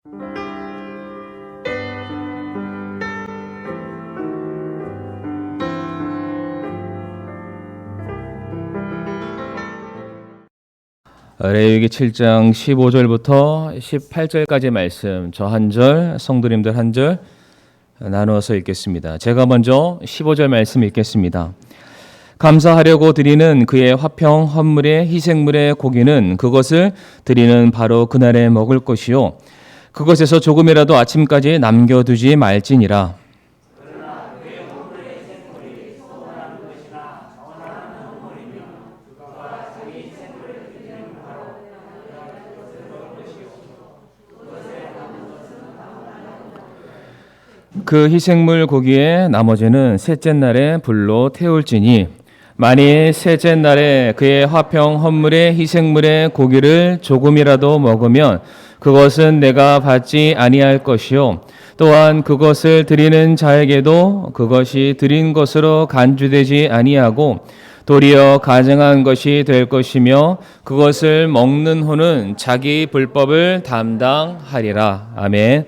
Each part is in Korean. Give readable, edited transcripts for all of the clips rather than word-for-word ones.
레위기 7장 15절부터 18절까지 말씀, 저 한 절, 성도님들 한 절 나누어서 읽겠습니다. 제가 먼저 15절 말씀 읽겠습니다. 감사하려고 드리는 그의 화평 헌물의 희생물의 고기는 그것을 드리는 바로 그날에 먹을 것이요 그것에서 조금이라도 아침까지 남겨두지 말지니라. 그 희생물 고기의 나머지는 셋째 날에 불로 태울지니 만일 셋째 날에 그의 화평 헌물의 희생물의 고기를 조금이라도 먹으면 그것은 내가 받지 아니할 것이요 또한 그것을 드리는 자에게도 그것이 드린 것으로 간주되지 아니하고 도리어 가증한 것이 될 것이며 그것을 먹는 호는 자기 불법을 담당하리라. 아멘.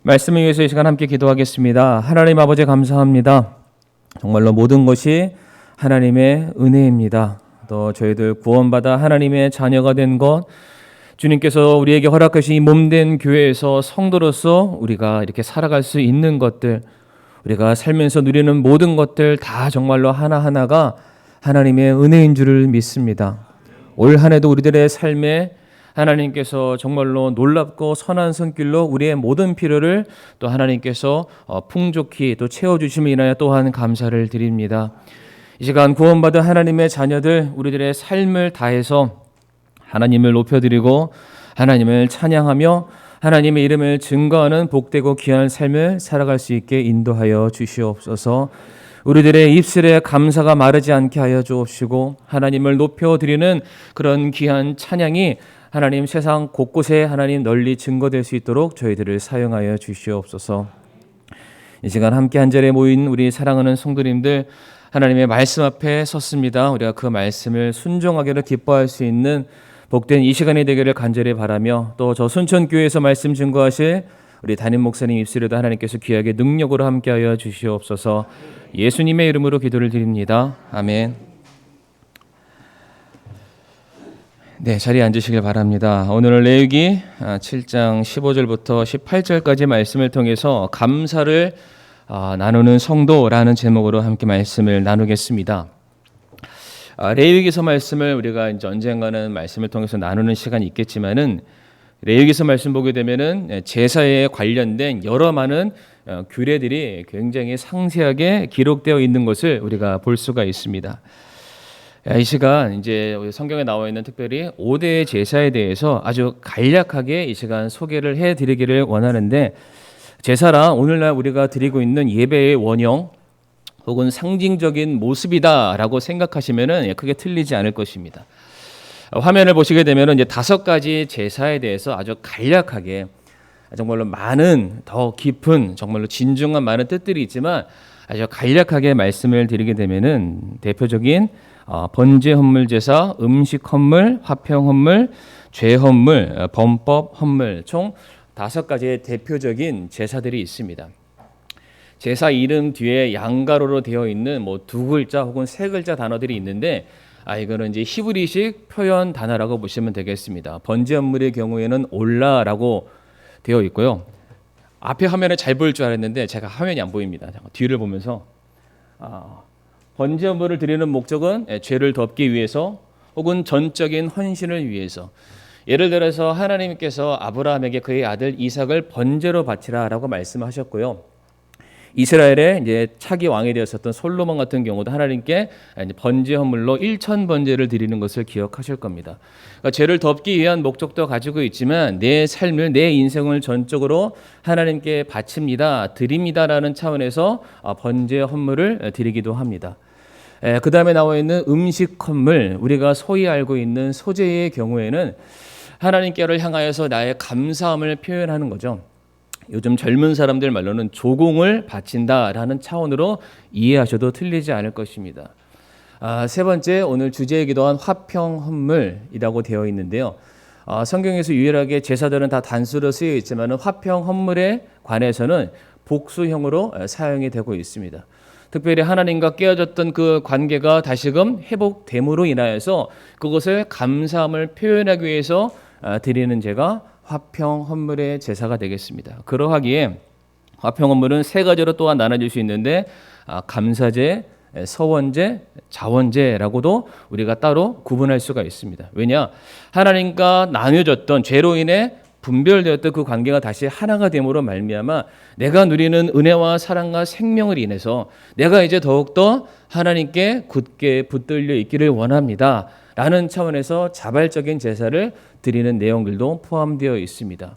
말씀을 위해서 이 시간 함께 기도하겠습니다. 하나님 아버지 감사합니다. 정말로 모든 것이 하나님의 은혜입니다. 또 저희들 구원받아 하나님의 자녀가 된 것, 주님께서 우리에게 허락하신 이 몸된 교회에서 성도로서 우리가 이렇게 살아갈 수 있는 것들, 우리가 살면서 누리는 모든 것들 다 정말로 하나하나가 하나님의 은혜인 줄을 믿습니다. 올 한 해도 우리들의 삶에 하나님께서 정말로 놀랍고 선한 손길로 우리의 모든 필요를 또 하나님께서 풍족히 또 채워주심을 인하여 또한 감사를 드립니다. 이 시간 구원받은 하나님의 자녀들 우리들의 삶을 다해서 하나님을 높여드리고 하나님을 찬양하며 하나님의 이름을 증거하는 복되고 귀한 삶을 살아갈 수 있게 인도하여 주시옵소서. 우리들의 입술에 감사가 마르지 않게 하여 주옵시고 하나님을 높여드리는 그런 귀한 찬양이 하나님 세상 곳곳에 하나님 널리 증거될 수 있도록 저희들을 사용하여 주시옵소서. 이 시간 함께 한 자리에 모인 우리 사랑하는 성도님들 하나님의 말씀 앞에 섰습니다. 우리가 그 말씀을 순종하기를 기뻐할 수 있는 복된 이 시간이 되기를 간절히 바라며 또 저 순천교회에서 말씀 증거하실 우리 담임 목사님 입술에도 하나님께서 귀하게 능력으로 함께하여 주시옵소서. 예수님의 이름으로 기도를 드립니다. 아멘. 네, 자리에 앉으시길 바랍니다. 오늘은 레위기 7장 15절부터 18절까지 말씀을 통해서 감사를 나누는 성도라는 제목으로 함께 말씀을 나누겠습니다. 레위기서 말씀을 우리가 이제 언젠가는 말씀을 통해서 나누는 시간이 있겠지만은 레위기서 말씀 보게 되면은 제사에 관련된 여러 많은 규례들이 굉장히 상세하게 기록되어 있는 것을 우리가 볼 수가 있습니다. 이 시간 이제 성경에 나와 있는 특별히 5대의 제사에 대해서 아주 간략하게 이 시간 소개를 해드리기를 원하는데 제사란 오늘날 우리가 드리고 있는 예배의 원형 혹은 상징적인 모습이다라고 생각하시면은 크게 틀리지 않을 것입니다. 화면을 보시게 되면은 이제 5가지 제사에 대해서 아주 간략하게 정말로 많은 더 깊은 정말로 진중한 많은 뜻들이 있지만 아주 간략하게 말씀을 드리게 되면은 대표적인 번제 헌물 제사, 음식 헌물, 화평 헌물, 죄 헌물, 범법 헌물 총 5가지의 대표적인 제사들이 있습니다. 제사 이름 뒤에 양가로로 되어 있는 뭐 2글자 혹은 3글자 단어들이 있는데 이거는 이제 히브리식 표현 단어라고 보시면 되겠습니다. 번제 헌물의 경우에는 올라라고 되어 있고요. 앞에 화면에 잘 보일 줄 알았는데 제가 화면이 안 보입니다. 뒤를 보면서 번제 헌물을 드리는 목적은 죄를 덮기 위해서 혹은 전적인 헌신을 위해서 예를 들어서 하나님께서 아브라함에게 그의 아들 이삭을 번제로 바치라라고 말씀하셨고요. 이스라엘의 이제 차기 왕이 되었었던 솔로몬 같은 경우도 하나님께 번제 헌물로 1000번제를 드리는 것을 기억하실 겁니다. 그러니까 죄를 덮기 위한 목적도 가지고 있지만 내 삶을 내 인생을 전적으로 하나님께 바칩니다, 드립니다라는 차원에서 번제 헌물을 드리기도 합니다. 그 다음에 나와 있는 음식 헌물, 우리가 소위 알고 있는 소제의 경우에는 하나님께를 향하여서 나의 감사함을 표현하는 거죠. 요즘 젊은 사람들 말로는 조공을 바친다라는 차원으로 이해하셔도 틀리지 않을 것입니다. 세 번째, 오늘 주제이기도 한 화평 헌물이라고 되어 있는데요. 성경에서 유일하게 제사들은 다 단수로 쓰여 있지만 화평 헌물에 관해서는 복수형으로 사용이 되고 있습니다. 특별히 하나님과 깨어졌던 그 관계가 다시금 회복됨으로 인하여서 그것을 감사함을 표현하기 위해서 드리는 제가 화평 헌물의 제사가 되겠습니다. 그러하기에 화평 헌물은 세 가지로 또한 나눠질 수 있는데 감사제, 서원제, 자원제라고도 우리가 따로 구분할 수가 있습니다. 왜냐? 하나님과 나뉘어졌던 죄로 인해 분별되었던 그 관계가 다시 하나가 됨으로 말미암아 내가 누리는 은혜와 사랑과 생명을 인해서 내가 이제 더욱더 하나님께 굳게 붙들려 있기를 원합니다. 라는 차원에서 자발적인 제사를 드리는 내용들도 포함되어 있습니다.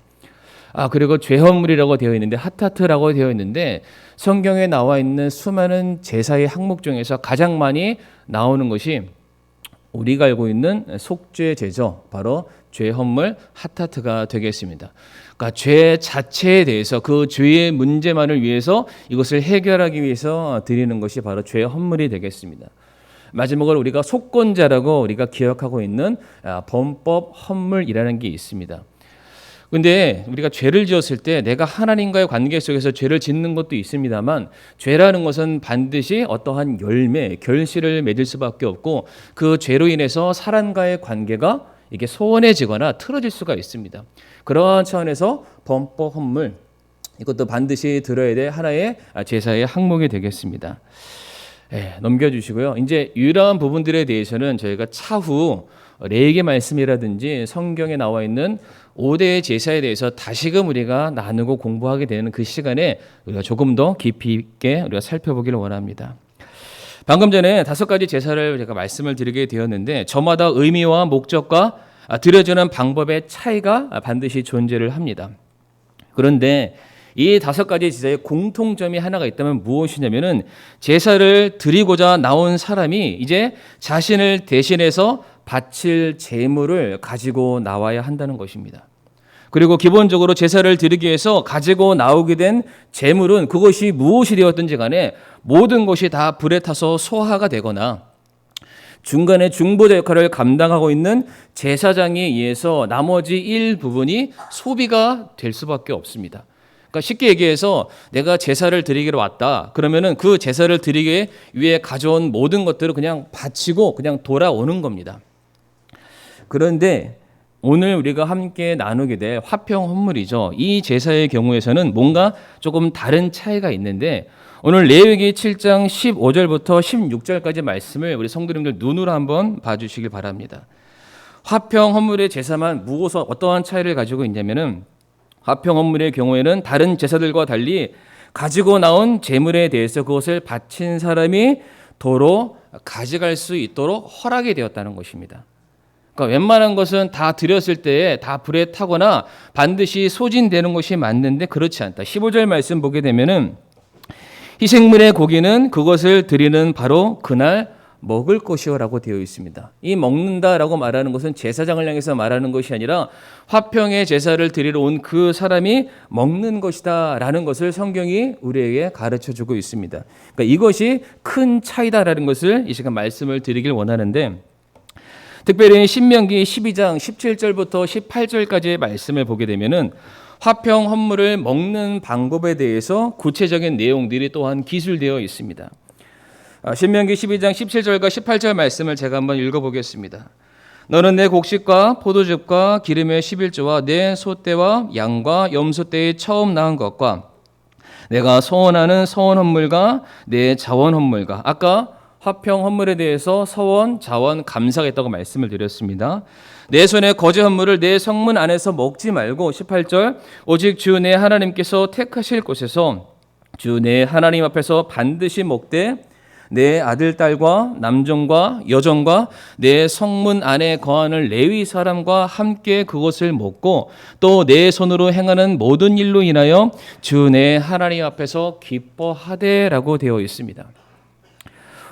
그리고 죄헌물이라고 되어 있는데 하타트라고 되어 있는데 성경에 나와 있는 수많은 제사의 항목 중에서 가장 많이 나오는 것이 우리가 알고 있는 속죄제죠. 바로 죄헌물 하타트가 되겠습니다. 그러니까 죄 자체에 대해서 그 죄의 문제만을 위해서 이것을 해결하기 위해서 드리는 것이 바로 죄헌물이 되겠습니다. 마지막으로 우리가 속건제라고 우리가 기억하고 있는 범법 헌물이라는 게 있습니다. 근데 우리가 죄를 지었을 때 내가 하나님과의 관계 속에서 죄를 짓는 것도 있습니다만 죄라는 것은 반드시 어떠한 열매, 결실을 맺을 수밖에 없고 그 죄로 인해서 사람과의 관계가 이게 소원해지거나 틀어질 수가 있습니다. 그러한 차원에서 범법 헌물 이것도 반드시 들어야 될 하나의 제사의 항목이 되겠습니다. 넘겨주시고요. 이제 유일한 부분들에 대해서는 저희가 차후 레위기 말씀이라든지 성경에 나와 있는 5대의 제사에 대해서 다시금 우리가 나누고 공부하게 되는 그 시간에 우리가 조금 더 깊이 있게 우리가 살펴보기를 원합니다. 방금 전에 5가지 제사를 제가 말씀을 드리게 되었는데 저마다 의미와 목적과 드려지는 방법의 차이가 반드시 존재를 합니다. 그런데 이 5가지 제사의 공통점이 하나가 있다면 무엇이냐면은 제사를 드리고자 나온 사람이 이제 자신을 대신해서 바칠 제물을 가지고 나와야 한다는 것입니다. 그리고 기본적으로 제사를 드리기 위해서 가지고 나오게 된 제물은 그것이 무엇이 되었든지 간에 모든 것이 다 불에 타서 소화가 되거나 중간에 중보자 역할을 감당하고 있는 제사장에 의해서 나머지 일부분이 소비가 될 수밖에 없습니다. 그러니까 쉽게 얘기해서 내가 제사를 드리기로 왔다. 그러면은 그 제사를 드리기 위해 가져온 모든 것들을 그냥 바치고 그냥 돌아오는 겁니다. 그런데 오늘 우리가 함께 나누게 될 화평 헌물이죠. 이 제사의 경우에서는 뭔가 조금 다른 차이가 있는데 오늘 레위기 7장 15절부터 16절까지 말씀을 우리 성도님들 눈으로 한번 봐주시길 바랍니다. 화평 헌물의 제사만 무엇 어떠한 차이를 가지고 있냐면은 화평 헌물의 경우에는 다른 제사들과 달리 가지고 나온 제물에 대해서 그것을 바친 사람이 도로 가져갈 수 있도록 허락이 되었다는 것입니다. 그러니까 웬만한 것은 다 드렸을 때에 다 불에 타거나 반드시 소진되는 것이 맞는데 그렇지 않다. 15절 말씀 보게 되면은 희생물의 고기는 그것을 드리는 바로 그날 먹을 것이요라고 되어 있습니다. 이 먹는다라고 말하는 것은 제사장을 향해서 말하는 것이 아니라 화평의 제사를 드리러 온 그 사람이 먹는 것이다라는 것을 성경이 우리에게 가르쳐주고 있습니다. 그러니까 이것이 큰 차이다라는 것을 이 시간 말씀을 드리길 원하는데 특별히 신명기 12장 17절부터 18절까지의 말씀을 보게 되면은 화평 헌물을 먹는 방법에 대해서 구체적인 내용들이 또한 기술되어 있습니다. 신명기 12장 17절과 18절 말씀을 제가 한번 읽어보겠습니다. 너는 내 곡식과 포도즙과 기름의 11조와 내 소떼와 양과 염소떼의 처음 낳은 것과 내가 소원하는 서원 헌물과 내 자원 헌물과 아까 화평 헌물에 대해서 서원, 자원, 감사가 있다고 말씀을 드렸습니다. 내 손에 거제 헌물을 내 성문 안에서 먹지 말고 18절 오직 주 내 하나님께서 택하실 곳에서 주 내 하나님 앞에서 반드시 먹되 내 아들 딸과 남종과 여종과 내 성문 안에 거하는 레위 사람과 함께 그것을 먹고 또 내 손으로 행하는 모든 일로 인하여 주 내 하나님 앞에서 기뻐하되라고 되어 있습니다.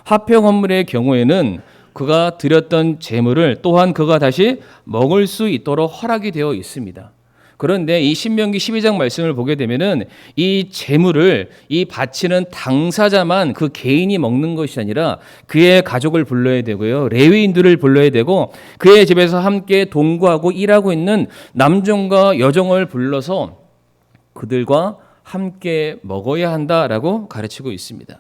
화평 헌물의 경우에는 그가 드렸던 제물을 또한 그가 다시 먹을 수 있도록 허락이 되어 있습니다. 그런데 이 신명기 12장 말씀을 보게 되면은 이 재물을 이 바치는 당사자만 그 개인이 먹는 것이 아니라 그의 가족을 불러야 되고요. 레위인들을 불러야 되고 그의 집에서 함께 동거하고 일하고 있는 남종과 여종을 불러서 그들과 함께 먹어야 한다라고 가르치고 있습니다.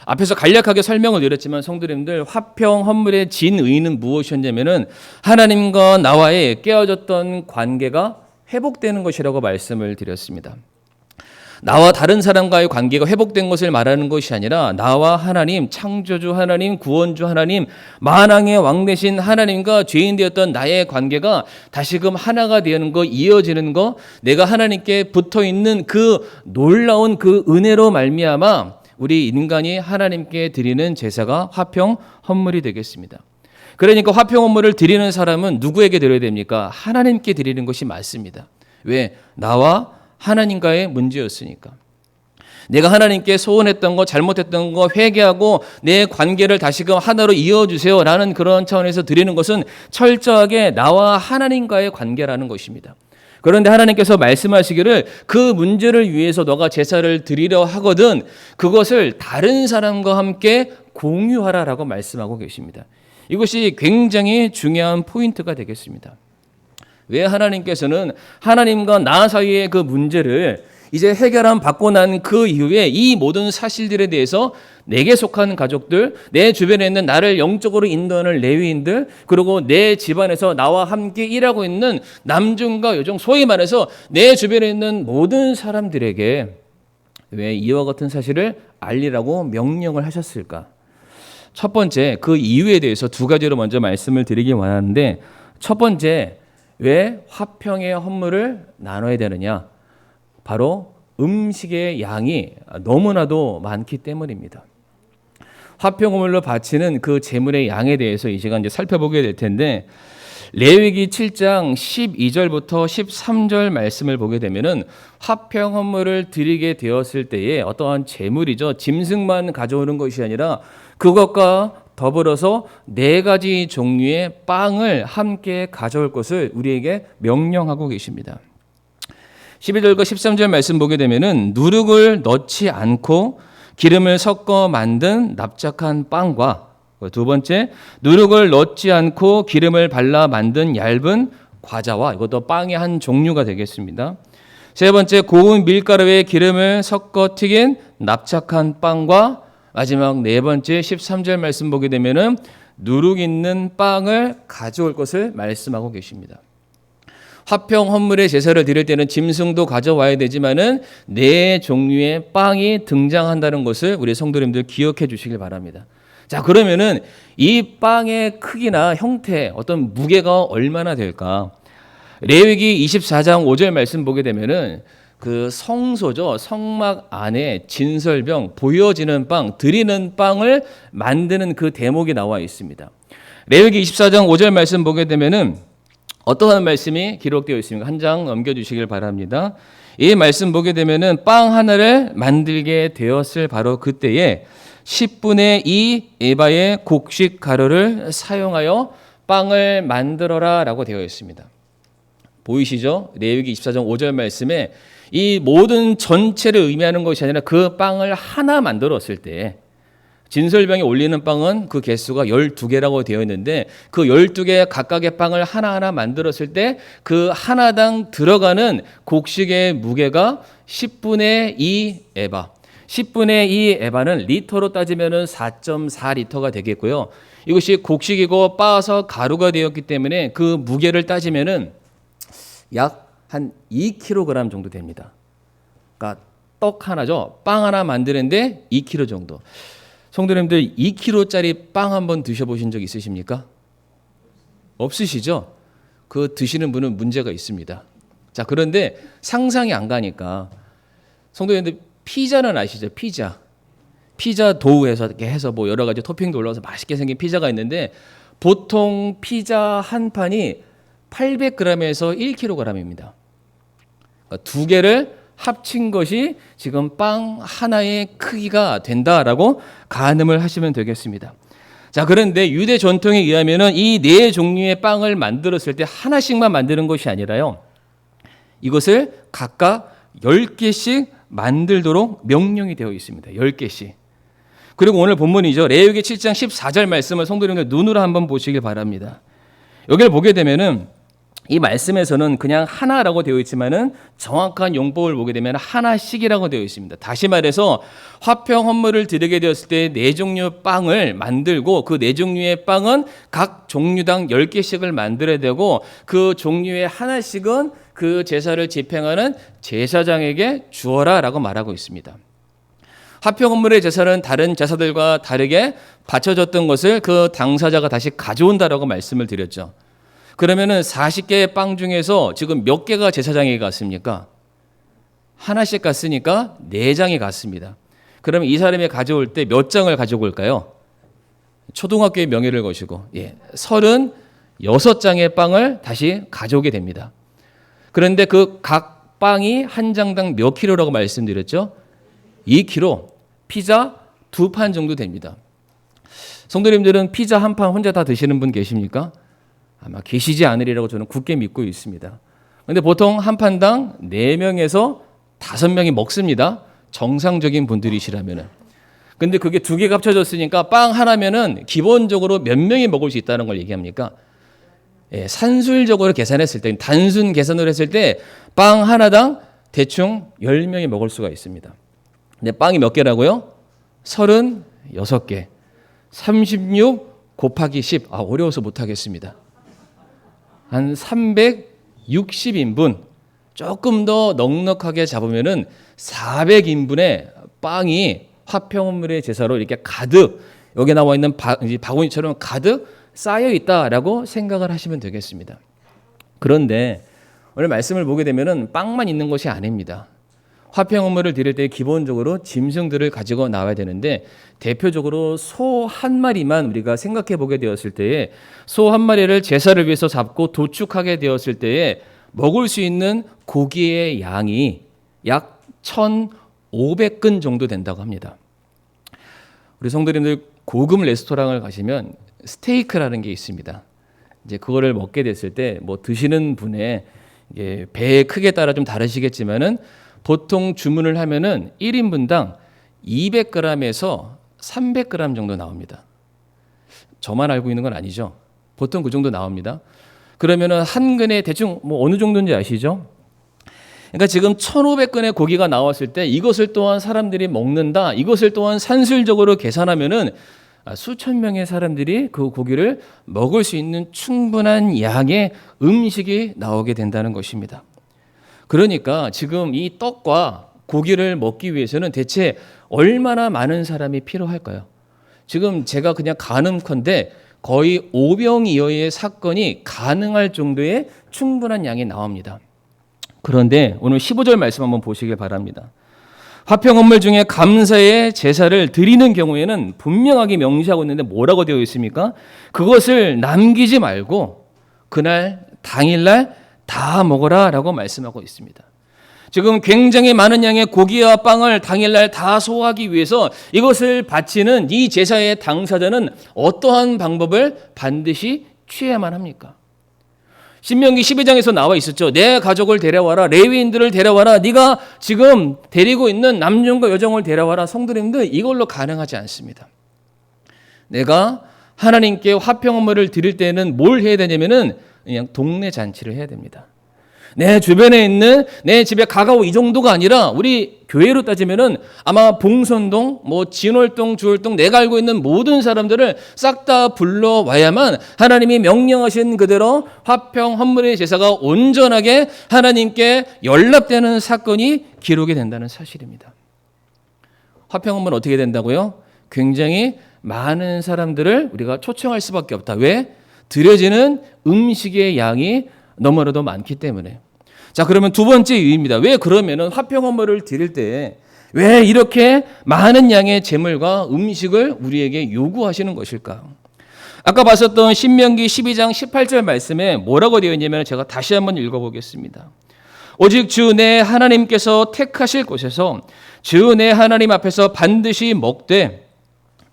앞에서 간략하게 설명을 드렸지만 성도님들, 화평 헌물의 진의는 무엇이었냐면은 하나님과 나와의 깨어졌던 관계가 회복되는 것이라고 말씀을 드렸습니다. 나와 다른 사람과의 관계가 회복된 것을 말하는 것이 아니라 나와 하나님, 창조주 하나님, 구원주 하나님, 만왕의 왕 되신 하나님과 죄인 되었던 나의 관계가 다시금 하나가 되는 거, 이어지는 거, 내가 하나님께 붙어 있는 그 놀라운 그 은혜로 말미암아 우리 인간이 하나님께 드리는 제사가 화평 헌물이 되겠습니다. 그러니까 화평 헌물을 드리는 사람은 누구에게 드려야 됩니까? 하나님께 드리는 것이 맞습니다. 왜? 나와 하나님과의 문제였으니까. 내가 하나님께 소원했던 거, 잘못했던 거 회개하고 내 관계를 다시금 하나로 이어주세요 라는 그런 차원에서 드리는 것은 철저하게 나와 하나님과의 관계라는 것입니다. 그런데 하나님께서 말씀하시기를 그 문제를 위해서 너가 제사를 드리려 하거든 그것을 다른 사람과 함께 공유하라라고 말씀하고 계십니다. 이것이 굉장히 중요한 포인트가 되겠습니다. 왜 하나님께서는 하나님과 나 사이의 그 문제를 이제 해결함 받고 난 그 이후에 이 모든 사실들에 대해서 내게 속한 가족들, 내 주변에 있는 나를 영적으로 인도하는 레위인들, 그리고 내 집안에서 나와 함께 일하고 있는 남종과 여종, 소위 말해서 내 주변에 있는 모든 사람들에게 왜 이와 같은 사실을 알리라고 명령을 하셨을까? 첫 번째, 그 이유에 대해서 두 가지로 먼저 말씀을 드리기 원하는데, 첫 번째, 왜 화평의 헌물을 나눠야 되느냐? 바로 음식의 양이 너무나도 많기 때문입니다. 화평 헌물로 바치는 그 제물의 양에 대해서 이 시간 이제 살펴보게 될 텐데, 레위기 7장 12절부터 13절 말씀을 보게 되면은 화평 헌물을 드리게 되었을 때에 어떠한 제물이죠. 짐승만 가져오는 것이 아니라 그것과 더불어서 4가지 종류의 빵을 함께 가져올 것을 우리에게 명령하고 계십니다. 12절과 13절 말씀 보게 되면은 누룩을 넣지 않고 기름을 섞어 만든 납작한 빵과 두 번째, 누룩을 넣지 않고 기름을 발라 만든 얇은 과자와 이것도 빵의 한 종류가 되겠습니다. 세 번째, 고운 밀가루에 기름을 섞어 튀긴 납작한 빵과 마지막 네 번째 13절 말씀 보게 되면은 누룩 있는 빵을 가져올 것을 말씀하고 계십니다. 화평 헌물의 제사를 드릴 때는 짐승도 가져와야 되지만은 4종류의 빵이 등장한다는 것을 우리 성도님들 기억해 주시길 바랍니다. 자, 그러면은 이 빵의 크기나 형태, 어떤 무게가 얼마나 될까? 레위기 24장 5절 말씀 보게 되면은 그 성소죠. 성막 안에 진설병, 보여지는 빵, 드리는 빵을 만드는 그 대목이 나와 있습니다. 레위기 24장 5절 말씀 보게 되면은 어떠한 말씀이 기록되어 있습니까? 한 장 넘겨주시길 바랍니다. 이 말씀 보게 되면은 빵 하나를 만들게 되었을 바로 그때에 10분의 2 에바의 곡식 가루를 사용하여 빵을 만들어라 라고 되어 있습니다. 보이시죠? 레위기 24장 5절 말씀에 이 모든 전체를 의미하는 것이 아니라 그 빵을 하나 만들었을 때 진설병에 올리는 빵은 그 개수가 12개라고 되어 있는데 그 12개 각각의 빵을 하나하나 만들었을 때 그 하나당 들어가는 곡식의 무게가 10분의 2 에바. 10분의 2 에바는 리터로 따지면 4.4리터가 되겠고요. 이것이 곡식이고 빻아서 가루가 되었기 때문에 그 무게를 따지면 약 한 2kg 정도 됩니다. 그러니까 떡 하나죠. 빵 하나 만드는데 2kg 정도. 성도님들 2kg짜리 빵 한번 드셔보신 적 있으십니까? 없으시죠? 그 드시는 분은 문제가 있습니다. 자, 그런데 상상이 안 가니까 성도님들 피자는 아시죠? 피자 도우에서 이렇게 해서 뭐 여러 가지 토핑도 올라와서 맛있게 생긴 피자가 있는데 보통 피자 한 판이 800g에서 1kg입니다. 그러니까 두 개를 합친 것이 지금 빵 하나의 크기가 된다라고 가늠을 하시면 되겠습니다. 자, 그런데 유대 전통에 의하면은 이 4종류의 빵을 만들었을 때 하나씩만 만드는 것이 아니라요. 이것을 각각 10개씩 만들도록 명령이 되어 있습니다. 10개씩. 그리고 오늘 본문이죠. 레위기 7장 14절 말씀을 성도님들 눈으로 한번 보시길 바랍니다. 여기를 보게 되면은 이 말씀에서는 그냥 하나라고 되어 있지만은 정확한 용법을 보게 되면 하나씩이라고 되어 있습니다. 다시 말해서 화평 헌물을 드리게 되었을 때 4종류 빵을 만들고 그 4종류의 빵은 각 종류당 10개씩을 만들어야 되고 그 종류의 하나씩은 그 제사를 집행하는 제사장에게 주어라라고 말하고 있습니다. 화평 헌물의 제사는 다른 제사들과 다르게 바쳐졌던 것을 그 당사자가 다시 가져온다라고 말씀을 드렸죠. 그러면은 40개의 빵 중에서 지금 몇 개가 제사장에게 갔습니까? 하나씩 갔으니까 4장이 갔습니다. 그러면 이 사람이 가져올 때 몇 장을 가지고 올까요? 초등학교의 명예를 거시고 36장의 빵을 다시 가져오게 됩니다. 그런데 그 각 빵이 한 장당 몇 킬로라고 말씀드렸죠? 2kg, 피자 2판 정도 됩니다. 성도님들은 피자 한 판 혼자 다 드시는 분 계십니까? 아마 계시지 않으리라고 저는 굳게 믿고 있습니다. 그런데 보통 한 판당 4명에서 5명이 먹습니다. 정상적인 분들이시라면은. 근데 그게 2개가 합쳐졌으니까 빵 하나면은 기본적으로 몇 명이 먹을 수 있다는 걸 얘기합니까? 산술적으로 계산했을 때, 단순 계산으로 했을 때 빵 하나당 대충 10명이 먹을 수가 있습니다. 근데 빵이 몇 개라고요? 36개. 36 곱하기 10. 어려워서 못하겠습니다. 한 360인분, 조금 더 넉넉하게 잡으면은 400인분의 빵이 화평헌물의 제사로 이렇게 가득, 여기 나와 있는 바구니처럼 가득 쌓여 있다라고 생각을 하시면 되겠습니다. 그런데 오늘 말씀을 보게 되면은 빵만 있는 것이 아닙니다. 화평헌물을 드릴 때 기본적으로 짐승들을 가지고 나와야 되는데 대표적으로 소 한 마리만 우리가 생각해 보게 되었을 때에 소 한 마리를 제사를 위해서 잡고 도축하게 되었을 때에 먹을 수 있는 고기의 양이 약 1,500근 정도 된다고 합니다. 우리 성도님들 고급 레스토랑을 가시면 스테이크라는 게 있습니다. 이제 그거를 먹게 됐을 때 뭐 드시는 분의 배의 크기에 따라 좀 다르시겠지만은 보통 주문을 하면은 1인분당 200g에서 300g 정도 나옵니다. 저만 알고 있는 건 아니죠. 보통 그 정도 나옵니다. 그러면은 한 근에 대충 뭐 어느 정도인지 아시죠? 그러니까 지금 1,500근의 고기가 나왔을 때 이것을 또한 사람들이 먹는다. 이것을 또한 산술적으로 계산하면은 수천 명의 사람들이 그 고기를 먹을 수 있는 충분한 양의 음식이 나오게 된다는 것입니다. 그러니까 지금 이 떡과 고기를 먹기 위해서는 대체 얼마나 많은 사람이 필요할까요? 지금 제가 그냥 가늠컨대 거의 5병 이하의 사건이 가능할 정도의 충분한 양이 나옵니다. 그런데 오늘 15절 말씀 한번 보시길 바랍니다. 화평헌물 중에 감사의 제사를 드리는 경우에는 분명하게 명시하고 있는데 뭐라고 되어 있습니까? 그것을 남기지 말고 그날 당일날 다 먹어라 라고 말씀하고 있습니다. 지금 굉장히 많은 양의 고기와 빵을 당일날 다 소화하기 위해서 이것을 바치는 이 제사의 당사자는 어떠한 방법을 반드시 취해야만 합니까? 신명기 12장에서 나와 있었죠. 내 가족을 데려와라. 레위인들을 데려와라. 네가 지금 데리고 있는 남녀과 여종을 데려와라. 성도님들 이걸로 가능하지 않습니다. 내가 하나님께 화평헌물을 드릴 때는 뭘 해야 되냐면은 그냥 동네 잔치를 해야 됩니다. 내 주변에 있는 내 집에 가까워 이 정도가 아니라 우리 교회로 따지면은 아마 봉선동, 뭐 진월동, 주월동 내가 알고 있는 모든 사람들을 싹 다 불러와야만 하나님이 명령하신 그대로 화평 헌물의 제사가 온전하게 하나님께 연락되는 사건이 기록이 된다는 사실입니다. 화평 헌물은 어떻게 된다고요? 굉장히 많은 사람들을 우리가 초청할 수밖에 없다. 왜? 드려지는 음식의 양이 너무나도 많기 때문에. 자, 그러면 두 번째 이유입니다. 왜 그러면은 화평 헌물을 드릴 때 왜 이렇게 많은 양의 제물과 음식을 우리에게 요구하시는 것일까? 아까 봤었던 신명기 12장 18절 말씀에 뭐라고 되어 있냐면 제가 다시 한번 읽어보겠습니다. 오직 주 내 하나님께서 택하실 곳에서 주 내 하나님 앞에서 반드시 먹되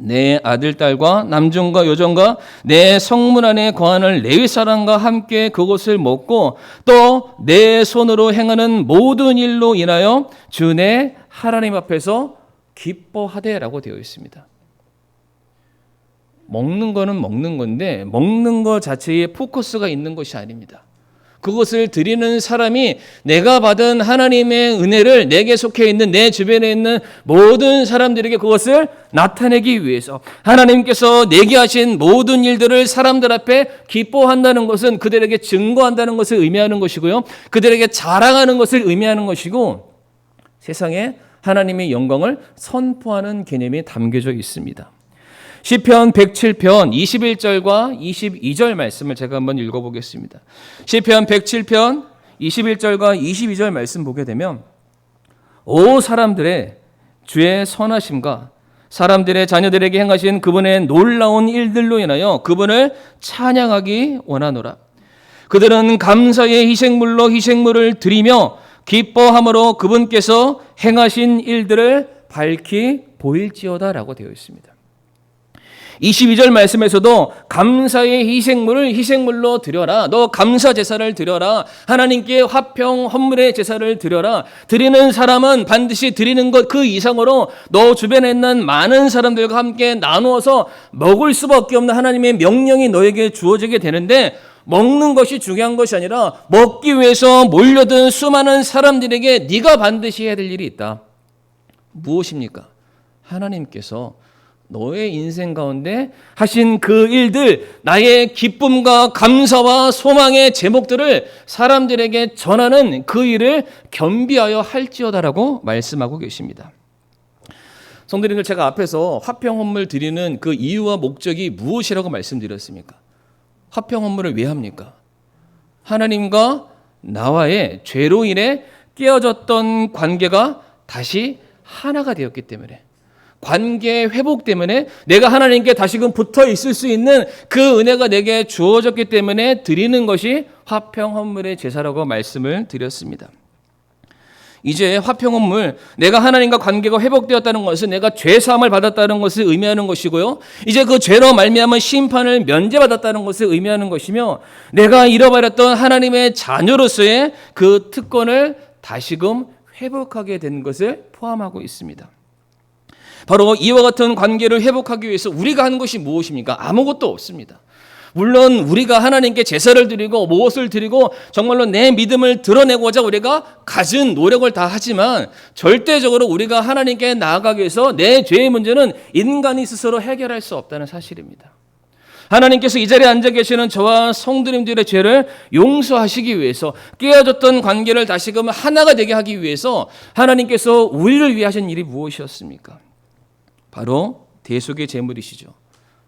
내 아들, 딸과 남종과 여종과 내 성문 안에 거하는 레위 사람과 함께 그것을 먹고 또 내 손으로 행하는 모든 일로 인하여 주 내 하나님 앞에서 기뻐하되라고 되어 있습니다. 먹는 거는 먹는 건데 먹는 것 자체에 포커스가 있는 것이 아닙니다. 그것을 드리는 사람이 내가 받은 하나님의 은혜를 내게 속해 있는 내 주변에 있는 모든 사람들에게 그것을 나타내기 위해서 하나님께서 내게 하신 모든 일들을 사람들 앞에 기뻐한다는 것은 그들에게 증거한다는 것을 의미하는 것이고요. 그들에게 자랑하는 것을 의미하는 것이고 세상에 하나님의 영광을 선포하는 개념이 담겨져 있습니다. 시편 107편 21절과 22절 말씀을 제가 한번 읽어보겠습니다. 시편 107편 21절과 22절 말씀 보게 되면 오 사람들의 주의 선하심과 사람들의 자녀들에게 행하신 그분의 놀라운 일들로 인하여 그분을 찬양하기 원하노라. 그들은 감사의 희생물로 희생물을 드리며 기뻐함으로 그분께서 행하신 일들을 밝히 보일지어다라고 되어 있습니다. 22절 말씀에서도 감사의 희생물을 희생물로 드려라. 너 감사 제사를 드려라. 하나님께 화평 헌물의 제사를 드려라. 드리는 사람은 반드시 드리는 것 그 이상으로 너 주변에 있는 많은 사람들과 함께 나누어서 먹을 수밖에 없는 하나님의 명령이 너에게 주어지게 되는데 먹는 것이 중요한 것이 아니라 먹기 위해서 몰려든 수많은 사람들에게 네가 반드시 해야 될 일이 있다. 무엇입니까? 하나님께서 너의 인생 가운데 하신 그 일들, 나의 기쁨과 감사와 소망의 제목들을 사람들에게 전하는 그 일을 겸비하여 할지어다라고 말씀하고 계십니다. 성도님들, 제가 앞에서 화평 헌물 드리는 그 이유와 목적이 무엇이라고 말씀드렸습니까? 화평 헌물을 왜 합니까? 하나님과 나와의 죄로 인해 깨어졌던 관계가 다시 하나가 되었기 때문에, 관계 회복 때문에 내가 하나님께 다시금 붙어 있을 수 있는 그 은혜가 내게 주어졌기 때문에 드리는 것이 화평 헌물의 제사라고 말씀을 드렸습니다. 이제 화평 헌물, 내가 하나님과 관계가 회복되었다는 것은 내가 죄 사함을 받았다는 것을 의미하는 것이고요. 이제 그 죄로 말미암은 심판을 면제받았다는 것을 의미하는 것이며, 내가 잃어버렸던 하나님의 자녀로서의 그 특권을 다시금 회복하게 된 것을 포함하고 있습니다. 바로 이와 같은 관계를 회복하기 위해서 우리가 하는 것이 무엇입니까? 아무것도 없습니다. 물론 우리가 하나님께 제사를 드리고 무엇을 드리고 정말로 내 믿음을 드러내고자 우리가 갖은 노력을 다 하지만 절대적으로 우리가 하나님께 나아가기 위해서 내 죄의 문제는 인간이 스스로 해결할 수 없다는 사실입니다. 하나님께서 이 자리에 앉아 계시는 저와 성도님들의 죄를 용서하시기 위해서, 깨어졌던 관계를 다시금 하나가 되게 하기 위해서 하나님께서 우리를 위해 하신 일이 무엇이었습니까? 바로 대속의 제물이시죠.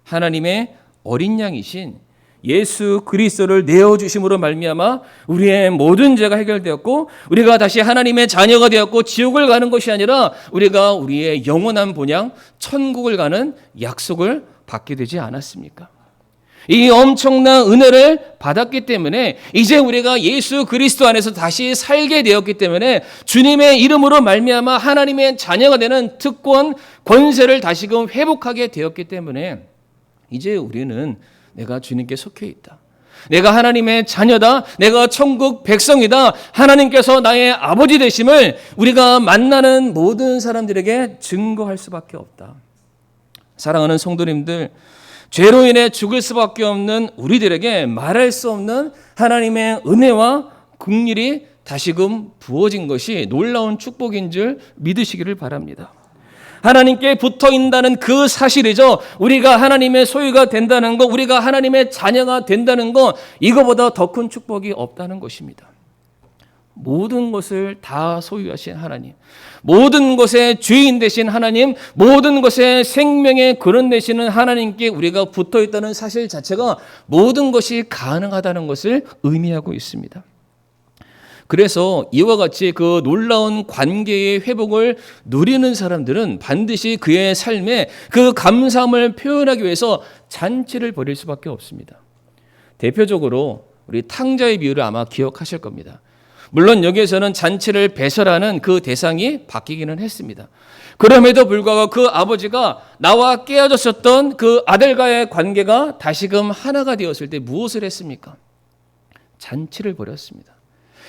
하나님의 어린 양이신 예수 그리스도를 내어주심으로 말미암아 우리의 모든 죄가 해결되었고, 우리가 다시 하나님의 자녀가 되었고 지옥을 가는 것이 아니라 우리가 우리의 영원한 본향 천국을 가는 약속을 받게 되지 않았습니까? 이 엄청난 은혜를 받았기 때문에 이제 우리가 예수 그리스도 안에서 다시 살게 되었기 때문에 주님의 이름으로 말미암아 하나님의 자녀가 되는 특권, 권세를 다시금 회복하게 되었기 때문에 이제 우리는 내가 주님께 속해 있다. 내가 하나님의 자녀다. 내가 천국 백성이다. 하나님께서 나의 아버지 되심을 우리가 만나는 모든 사람들에게 증거할 수밖에 없다. 사랑하는 성도님들, 죄로 인해 죽을 수밖에 없는 우리들에게 말할 수 없는 하나님의 은혜와 긍휼이 다시금 부어진 것이 놀라운 축복인 줄 믿으시기를 바랍니다. 하나님께 붙어 있다는 그 사실이죠. 우리가 하나님의 소유가 된다는 것, 우리가 하나님의 자녀가 된다는 것, 이거보다 더 큰 축복이 없다는 것입니다. 모든 것을 다 소유하신 하나님, 모든 것의 주인 되신 하나님, 모든 것의 생명의 근원 되시는 하나님께 우리가 붙어 있다는 사실 자체가 모든 것이 가능하다는 것을 의미하고 있습니다. 그래서 이와 같이 그 놀라운 관계의 회복을 누리는 사람들은 반드시 그의 삶에 그 감사함을 표현하기 위해서 잔치를 벌일 수밖에 없습니다. 대표적으로 우리 탕자의 비유를 아마 기억하실 겁니다. 물론 여기에서는 잔치를 배설하는 그 대상이 바뀌기는 했습니다. 그럼에도 불구하고 그 아버지가 나와 깨어졌었던 그 아들과의 관계가 다시금 하나가 되었을 때 무엇을 했습니까? 잔치를 벌였습니다.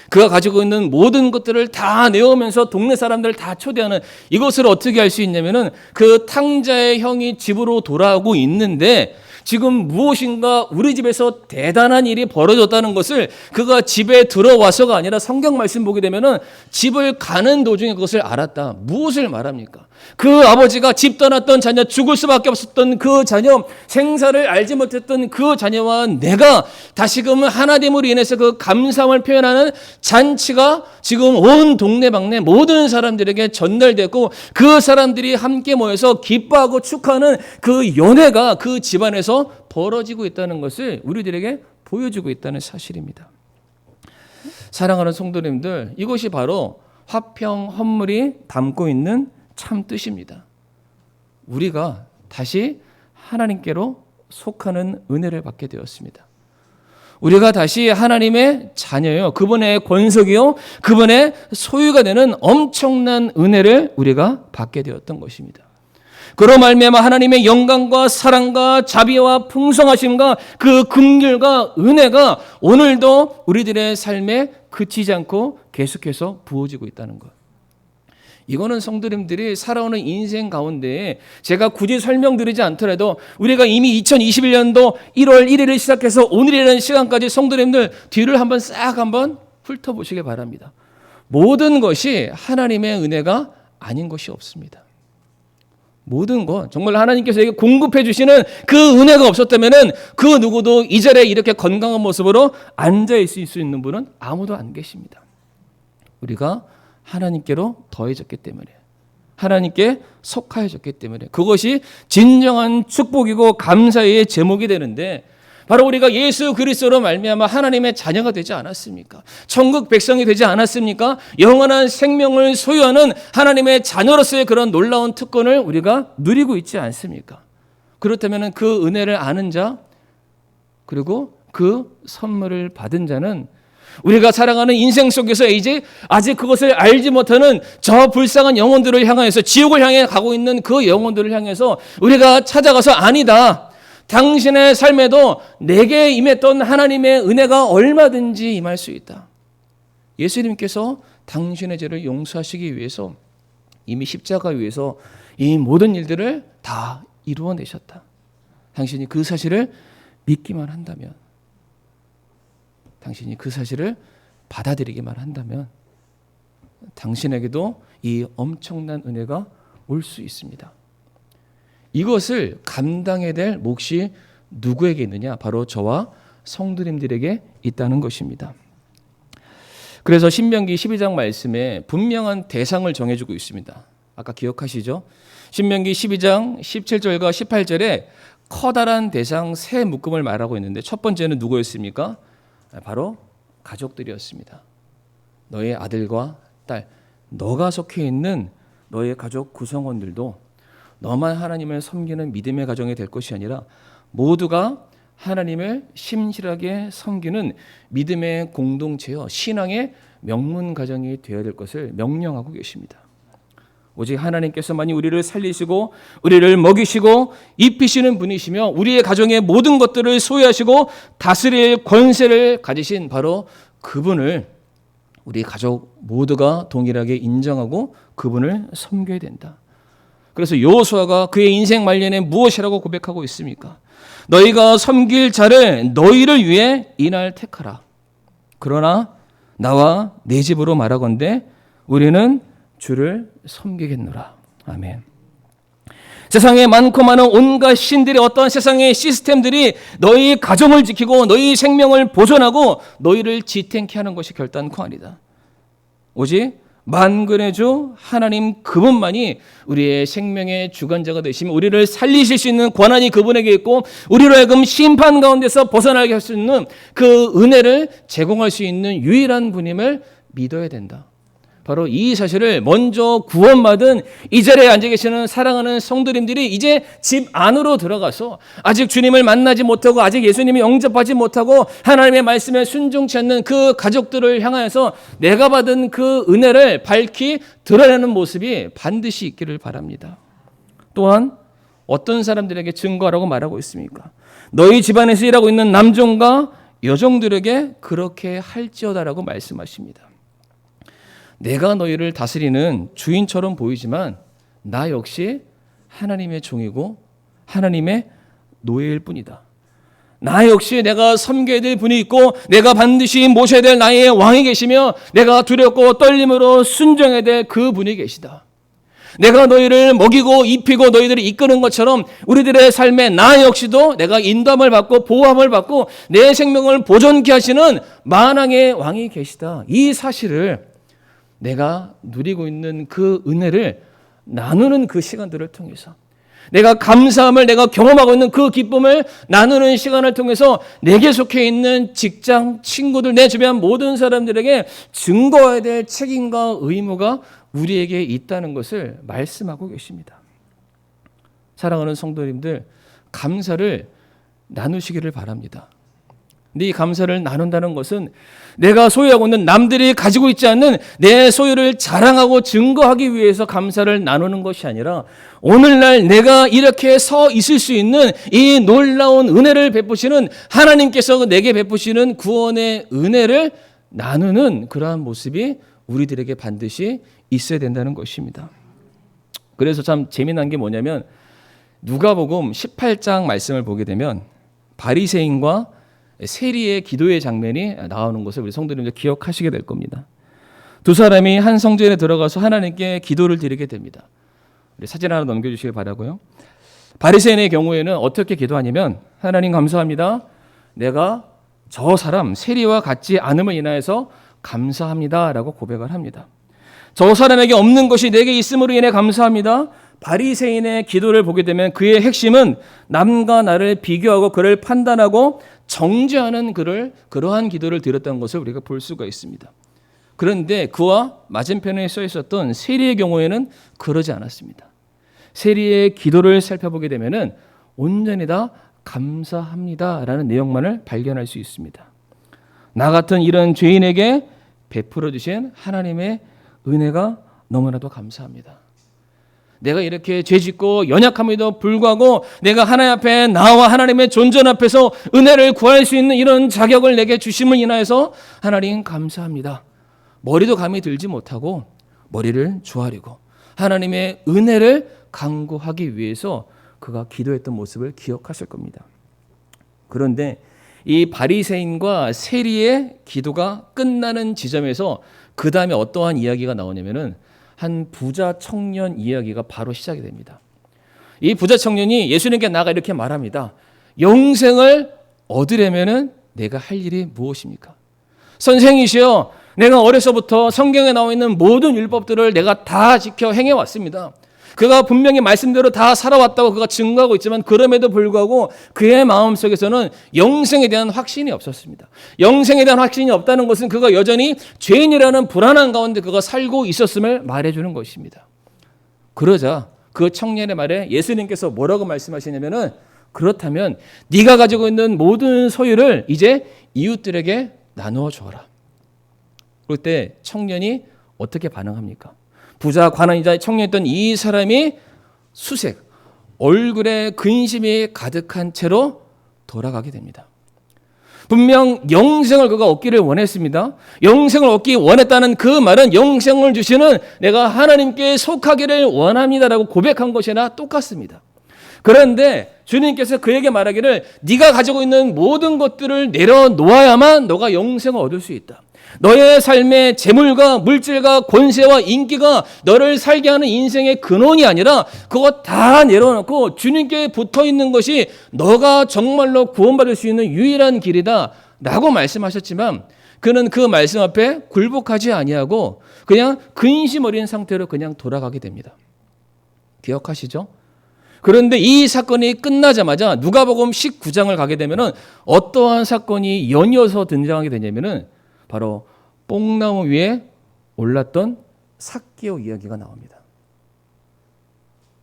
그가 가지고 있는 모든 것들을 다 내오면서 동네 사람들을 다 초대하는, 이것을 어떻게 할 수 있냐면은 그 탕자의 형이 집으로 돌아오고 있는데 지금 무엇인가 우리 집에서 대단한 일이 벌어졌다는 것을 그가 집에 들어와서가 아니라 성경 말씀 보게 되면은 집을 가는 도중에 그것을 알았다. 무엇을 말합니까? 그 아버지가 집 떠났던 자녀, 죽을 수밖에 없었던 그 자녀, 생사를 알지 못했던 그 자녀와 내가 다시금 하나됨으로 인해서 그 감사함을 표현하는 잔치가 지금 온 동네방네 모든 사람들에게 전달됐고 그 사람들이 함께 모여서 기뻐하고 축하하는 그 연회가 그 집안에서 벌어지고 있다는 것을 우리들에게 보여주고 있다는 사실입니다. 사랑하는 성도님들, 이것이 바로 화평 헌물이 담고 있는 참 뜻입니다. 우리가 다시 하나님께로 속하는 은혜를 받게 되었습니다. 우리가 다시 하나님의 자녀요, 그분의 권속이요, 그분의 소유가 되는 엄청난 은혜를 우리가 받게 되었던 것입니다. 그로 말미암아 하나님의 영광과 사랑과 자비와 풍성하심과 그 긍휼과 은혜가 오늘도 우리들의 삶에 그치지 않고 계속해서 부어지고 있다는 것. 이거는 성도님들이 살아오는 인생 가운데 제가 굳이 설명드리지 않더라도 우리가 이미 2021년도 1월 1일을 시작해서 오늘이라는 시간까지 성도님들 뒤를 한번 싹 한번 훑어보시기 바랍니다. 모든 것이 하나님의 은혜가 아닌 것이 없습니다. 모든 것, 정말 하나님께서 공급해 주시는 그 은혜가 없었다면 그 누구도 이 자리에 이렇게 건강한 모습으로 앉아 있을 수 있는 분은 아무도 안 계십니다. 우리가 하나님께로 더해졌기 때문에, 하나님께 속하여졌기 때문에 그것이 진정한 축복이고 감사의 제목이 되는데, 바로 우리가 예수 그리스도로 말미암아 하나님의 자녀가 되지 않았습니까? 천국 백성이 되지 않았습니까? 영원한 생명을 소유하는 하나님의 자녀로서의 그런 놀라운 특권을 우리가 누리고 있지 않습니까? 그렇다면 그 은혜를 아는 자, 그리고 그 선물을 받은 자는 우리가 살아가는 인생 속에서 이제 아직 그것을 알지 못하는 저 불쌍한 영혼들을 향해서, 지옥을 향해 가고 있는 그 영혼들을 향해서 우리가 찾아가서, 아니다, 당신의 삶에도 내게 임했던 하나님의 은혜가 얼마든지 임할 수 있다. 예수님께서 당신의 죄를 용서하시기 위해서 이미 십자가 위에서 이 모든 일들을 다 이루어내셨다. 당신이 그 사실을 믿기만 한다면, 당신이 그 사실을 받아들이기만 한다면 당신에게도 이 엄청난 은혜가 올 수 있습니다. 이것을 감당해야 될 몫이 누구에게 있느냐? 바로 저와 성도님들에게 있다는 것입니다. 그래서 신명기 12장 말씀에 분명한 대상을 정해주고 있습니다. 아까 기억하시죠? 신명기 12장 17절과 18절에 커다란 대상 세 묶음을 말하고 있는데, 첫 번째는 누구였습니까? 바로 가족들이었습니다. 너의 아들과 딸, 너가 속해 있는 너의 가족 구성원들도 너만 하나님을 섬기는 믿음의 가정이 될 것이 아니라 모두가 하나님을 심실하게 섬기는 믿음의 공동체여 신앙의 명문 가정이 되어야 될 것을 명령하고 계십니다. 오직 하나님께서만이 우리를 살리시고 우리를 먹이시고 입히시는 분이시며 우리의 가정의 모든 것들을 소유하시고 다스릴 권세를 가지신 바로 그분을 우리 가족 모두가 동일하게 인정하고 그분을 섬겨야 된다. 그래서 여호수아가 그의 인생 말년에 무엇이라고 고백하고 있습니까? 너희가 섬길 자를 너희를 위해 이날 택하라. 그러나 나와 내 집으로 말하건대 우리는 주를 섬기겠노라. 아멘. 세상에 많고 많은 온갖 신들의 어떠한 세상의 시스템들이 너희 가정을 지키고 너희 생명을 보존하고 너희를 지탱케 하는 것이 결단코 아니다. 오직 만군의 주 하나님 그분만이 우리의 생명의 주관자가 되시며 우리를 살리실 수 있는 권한이 그분에게 있고 우리로 하여금 심판 가운데서 벗어나게 할 수 있는 그 은혜를 제공할 수 있는 유일한 분임을 믿어야 된다. 바로 이 사실을 먼저 구원받은 이 자리에 앉아 계시는 사랑하는 성도님들이 이제 집 안으로 들어가서 아직 주님을 만나지 못하고 아직 예수님이 영접하지 못하고 하나님의 말씀에 순종치 않는 그 가족들을 향하여서 내가 받은 그 은혜를 밝히 드러내는 모습이 반드시 있기를 바랍니다. 또한 어떤 사람들에게 증거하라고 말하고 있습니까? 너희 집안에서 일하고 있는 남종과 여종들에게 그렇게 할지어다라고 말씀하십니다. 내가 너희를 다스리는 주인처럼 보이지만 나 역시 하나님의 종이고 하나님의 노예일 뿐이다. 나 역시 내가 섬겨야 될 분이 있고 내가 반드시 모셔야 될 나의 왕이 계시며 내가 두렵고 떨림으로 순종해야 될 그 분이 계시다. 내가 너희를 먹이고 입히고 너희들을 이끄는 것처럼 우리들의 삶에 나 역시도 내가 인도함을 받고 보호함을 받고 내 생명을 보존케 하시는 만왕의 왕이 계시다. 이 사실을 내가 누리고 있는 그 은혜를 나누는 그 시간들을 통해서 내가 감사함을 내가 경험하고 있는 그 기쁨을 나누는 시간을 통해서 내게 속해 있는 직장, 친구들, 내 주변 모든 사람들에게 증거해야 될 책임과 의무가 우리에게 있다는 것을 말씀하고 계십니다. 사랑하는 성도님들, 감사를 나누시기를 바랍니다. 근데 이 감사를 나눈다는 것은 내가 소유하고 있는 남들이 가지고 있지 않는 내 소유를 자랑하고 증거하기 위해서 감사를 나누는 것이 아니라 오늘날 내가 이렇게 서 있을 수 있는 이 놀라운 은혜를 베푸시는 하나님께서 내게 베푸시는 구원의 은혜를 나누는 그러한 모습이 우리들에게 반드시 있어야 된다는 것입니다. 그래서 참 재미난 게 뭐냐면 누가복음 18장 말씀을 보게 되면 바리새인과 세리의 기도의 장면이 나오는 것을 우리 성도님들 기억하시게 될 겁니다. 두 사람이 한 성전에 들어가서 하나님께 기도를 드리게 됩니다. 우리 사진 하나 넘겨주시길 바라고요. 바리새인의 경우에는 어떻게 기도하냐면 하나님 감사합니다. 내가 저 사람 세리와 같지 않음을 인하여서 감사합니다라고 고백을 합니다. 저 사람에게 없는 것이 내게 있음으로 인해 감사합니다. 바리새인의 기도를 보게 되면 그의 핵심은 남과 나를 비교하고 그를 판단하고 정죄하는 그러한 기도를 드렸다는 것을 우리가 볼 수가 있습니다. 그런데 그와 맞은편에 써 있었던 세리의 경우에는 그러지 않았습니다. 세리의 기도를 살펴보게 되면은 온전히 다 감사합니다라는 내용만을 발견할 수 있습니다. 나 같은 이런 죄인에게 베풀어 주신 하나님의 은혜가 너무나도 감사합니다. 내가 이렇게 죄짓고 연약함에도 불구하고 내가 하나님 앞에 나와 하나님의 존전 앞에서 은혜를 구할 수 있는 이런 자격을 내게 주심을 인하여서 하나님 감사합니다. 머리도 감히 들지 못하고 머리를 조아리고 하나님의 은혜를 간구하기 위해서 그가 기도했던 모습을 기억하실 겁니다. 그런데 이 바리새인과 세리의 기도가 끝나는 지점에서 그 다음에 어떠한 이야기가 나오냐면은 한 부자 청년 이야기가 바로 시작이 됩니다. 이 부자 청년이 예수님께 나가 이렇게 말합니다. 영생을 얻으려면은 내가 할 일이 무엇입니까? 선생이시여, 내가 어려서부터 성경에 나와 있는 모든 율법들을 내가 다 지켜 행해왔습니다. 그가 분명히 말씀대로 다 살아왔다고 그가 증거하고 있지만 그럼에도 불구하고 그의 마음속에서는 영생에 대한 확신이 없었습니다. 영생에 대한 확신이 없다는 것은 그가 여전히 죄인이라는 불안한 가운데 그가 살고 있었음을 말해주는 것입니다. 그러자 그 청년의 말에 예수님께서 뭐라고 말씀하시냐면은 그렇다면 네가 가지고 있는 모든 소유를 이제 이웃들에게 나누어 주어라. 그럴 때 청년이 어떻게 반응합니까? 부자 관원이자 청년이었던 이 사람이 수색, 얼굴에 근심이 가득한 채로 돌아가게 됩니다. 분명 영생을 그가 얻기를 원했습니다. 영생을 얻기 원했다는 그 말은 영생을 주시는 내가 하나님께 속하기를 원합니다라고 고백한 것이나 똑같습니다. 그런데 주님께서 그에게 말하기를 네가 가지고 있는 모든 것들을 내려놓아야만 너가 영생을 얻을 수 있다. 너의 삶의 재물과 물질과 권세와 인기가 너를 살게 하는 인생의 근원이 아니라 그거 다 내려놓고 주님께 붙어있는 것이 너가 정말로 구원받을 수 있는 유일한 길이다 라고 말씀하셨지만 그는 그 말씀 앞에 굴복하지 아니하고 그냥 근심 어린 상태로 그냥 돌아가게 됩니다. 기억하시죠? 그런데 이 사건이 끝나자마자 누가복음 19장을 가게 되면은 어떠한 사건이 연이어서 등장하게 되냐면은 바로 뽕나무 위에 올랐던 삭개오 이야기가 나옵니다.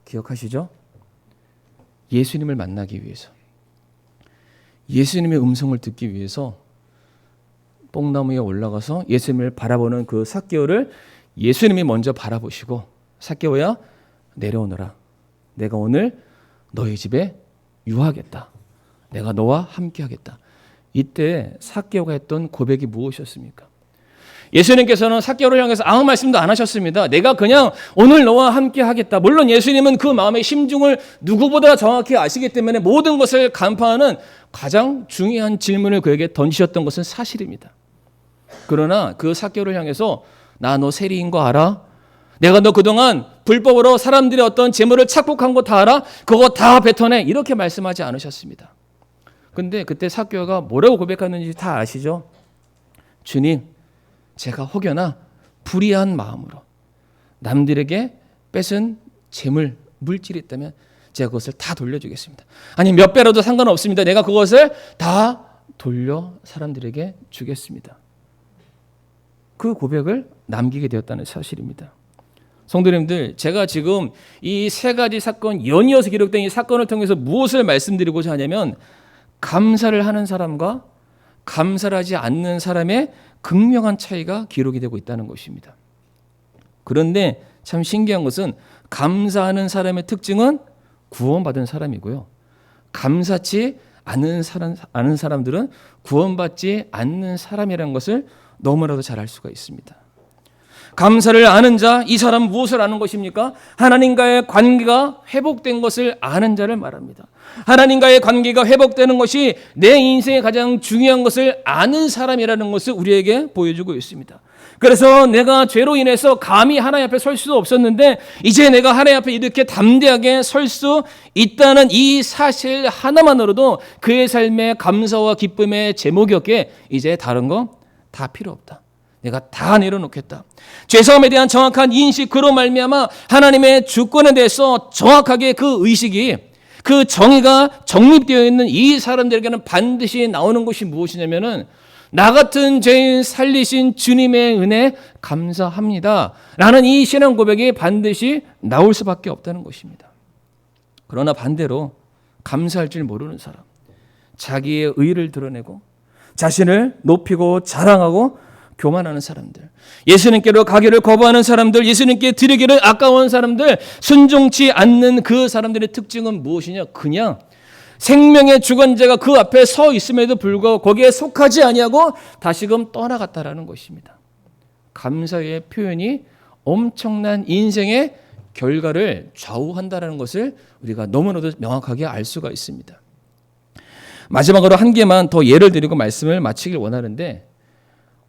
기억하시죠? 예수님을 만나기 위해서, 예수님의 음성을 듣기 위해서 뽕나무에 올라가서 예수님을 바라보는 그 삭개오를 예수님이 먼저 바라보시고, 삭개오야 내려오너라. 내가 오늘 너희 집에 유하겠다. 내가 너와 함께 하겠다. 이때 삭개오가 했던 고백이 무엇이었습니까? 예수님께서는 삭개오를 향해서 아무 말씀도 안 하셨습니다. 내가 그냥 오늘 너와 함께 하겠다. 물론 예수님은 그 마음의 심중을 누구보다 정확히 아시기 때문에 모든 것을 간파하는 가장 중요한 질문을 그에게 던지셨던 것은 사실입니다. 그러나 그 삭개오를 향해서 나 너 세리인 거 알아? 내가 너 그동안 불법으로 사람들의 어떤 재물을 착복한 거 다 알아? 그거 다 뱉어내. 이렇게 말씀하지 않으셨습니다. 근데 그때 삭개오가 뭐라고 고백하는지 다 아시죠? 주님, 제가 혹여나 불의한 마음으로 남들에게 뺏은 재물, 물질이 있다면 제가 그것을 다 돌려주겠습니다. 아니 몇 배라도 상관없습니다. 내가 그것을 다 돌려 사람들에게 주겠습니다. 그 고백을 남기게 되었다는 사실입니다. 성도님들, 제가 지금 이 세 가지 사건, 연이어서 기록된 이 사건을 통해서 무엇을 말씀드리고자 하냐면, 감사를 하는 사람과 감사를 하지 않는 사람의 극명한 차이가 기록이 되고 있다는 것입니다. 그런데 참 신기한 것은 감사하는 사람의 특징은 구원받은 사람이고요, 감사치 않는 사람들은 구원받지 않는 사람이라는 것을 너무나도 잘 알 수가 있습니다. 감사를 아는 자, 이 사람은 무엇을 아는 것입니까? 하나님과의 관계가 회복된 것을 아는 자를 말합니다. 하나님과의 관계가 회복되는 것이 내 인생의 가장 중요한 것을 아는 사람이라는 것을 우리에게 보여주고 있습니다. 그래서 내가 죄로 인해서 감히 하나님 앞에 설 수 없었는데 이제 내가 하나님 앞에 이렇게 담대하게 설 수 있다는 이 사실 하나만으로도 그의 삶의 감사와 기쁨의 제목이었기에 이제 다른 거 다 필요 없다. 내가 다 내려놓겠다. 죄사함에 대한 정확한 인식, 그로 말미암아 하나님의 주권에 대해서 정확하게 그 의식이, 그 정의가 정립되어 있는 이 사람들에게는 반드시 나오는 것이 무엇이냐면은 나 같은 죄인 살리신 주님의 은혜 감사합니다 라는 이 신앙 고백이 반드시 나올 수밖에 없다는 것입니다. 그러나 반대로 감사할 줄 모르는 사람, 자기의 의를 드러내고 자신을 높이고 자랑하고 교만하는 사람들, 예수님께로 가기를 거부하는 사람들, 예수님께 드리기를 아까운 사람들, 순종치 않는 그 사람들의 특징은 무엇이냐? 그냥 생명의 주관자가 그 앞에 서 있음에도 불구하고 거기에 속하지 아니하고 다시금 떠나갔다라는 것입니다. 감사의 표현이 엄청난 인생의 결과를 좌우한다는 것을 우리가 너무나도 명확하게 알 수가 있습니다. 마지막으로 한 개만 더 예를 드리고 말씀을 마치길 원하는데,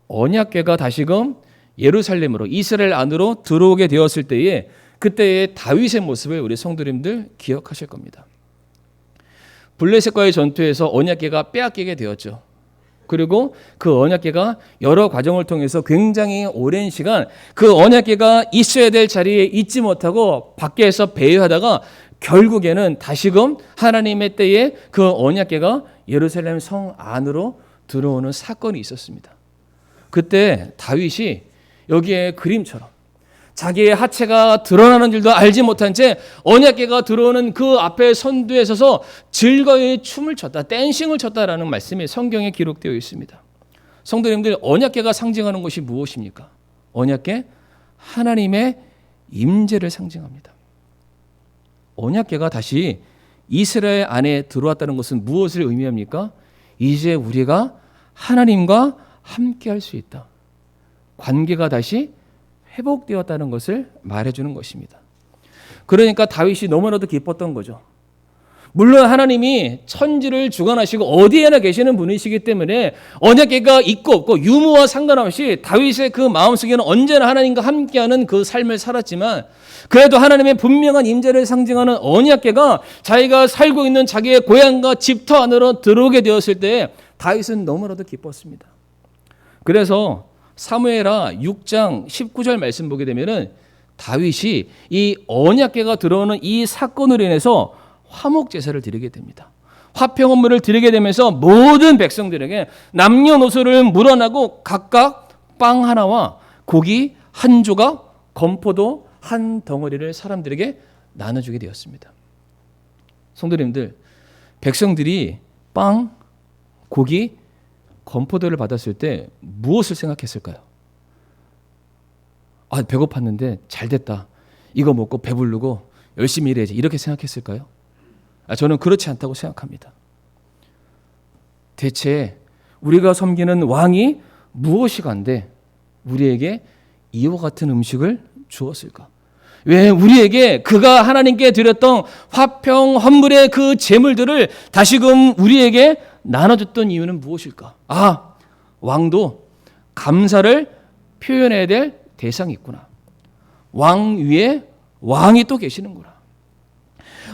언약궤가 다시금 예루살렘으로, 이스라엘 안으로 들어오게 되었을 때에 그때의 다윗의 모습을 우리 성도님들 기억하실 겁니다. 블레셋과의 전투에서 언약궤가 빼앗기게 되었죠. 그리고 그 언약궤가 여러 과정을 통해서 굉장히 오랜 시간 그 언약궤가 있어야 될 자리에 있지 못하고 밖에서 배회하다가 결국에는 다시금 하나님의 때에 그 언약궤가 예루살렘 성 안으로 들어오는 사건이 있었습니다. 그때 다윗이 여기에 그림처럼 자기의 하체가 드러나는 줄도 알지 못한 채 언약궤가 들어오는 그 앞에 선두에 서서 즐거이 춤을 췄다, 댄싱을 췄다라는 말씀이 성경에 기록되어 있습니다. 성도님들, 언약궤가 상징하는 것이 무엇입니까? 언약궤, 하나님의 임재를 상징합니다. 언약궤가 다시 이스라엘 안에 들어왔다는 것은 무엇을 의미합니까? 이제 우리가 하나님과 함께 할 수 있다. 관계가 다시 회복되었다는 것을 말해주는 것입니다. 그러니까 다윗이 너무나도 기뻤던 거죠. 물론 하나님이 천지를 주관하시고 어디에나 계시는 분이시기 때문에 언약궤가 있고 없고 유무와 상관없이 다윗의 그 마음속에는 언제나 하나님과 함께하는 그 삶을 살았지만, 그래도 하나님의 분명한 임재를 상징하는 언약궤가 자기가 살고 있는 자기의 고향과 집터 안으로 들어오게 되었을 때 다윗은 너무나도 기뻤습니다. 그래서 사무엘하 6장 19절 말씀 보게 되면은 다윗이 이 언약궤가 들어오는 이 사건으로 인해서 화목 제사를 드리게 됩니다. 화평 헌물을 드리게 되면서 모든 백성들에게 남녀노소를 물어나고 각각 빵 하나와 고기 한 조각 건포도 한 덩어리를 사람들에게 나눠주게 되었습니다. 성도님들, 백성들이 빵, 고기, 건포도를 받았을 때 무엇을 생각했을까요? 아, 배고팠는데 잘 됐다. 이거 먹고 배부르고 열심히 일해야지. 이렇게 생각했을까요? 저는 그렇지 않다고 생각합니다. 대체 우리가 섬기는 왕이 무엇이간데 우리에게 이와 같은 음식을 주었을까? 왜 우리에게 그가 하나님께 드렸던 화평 헌물의 그 제물들을 다시금 우리에게 나눠줬던 이유는 무엇일까? 아, 왕도 감사를 표현해야 될 대상이 있구나. 왕 위에 왕이 또 계시는구나.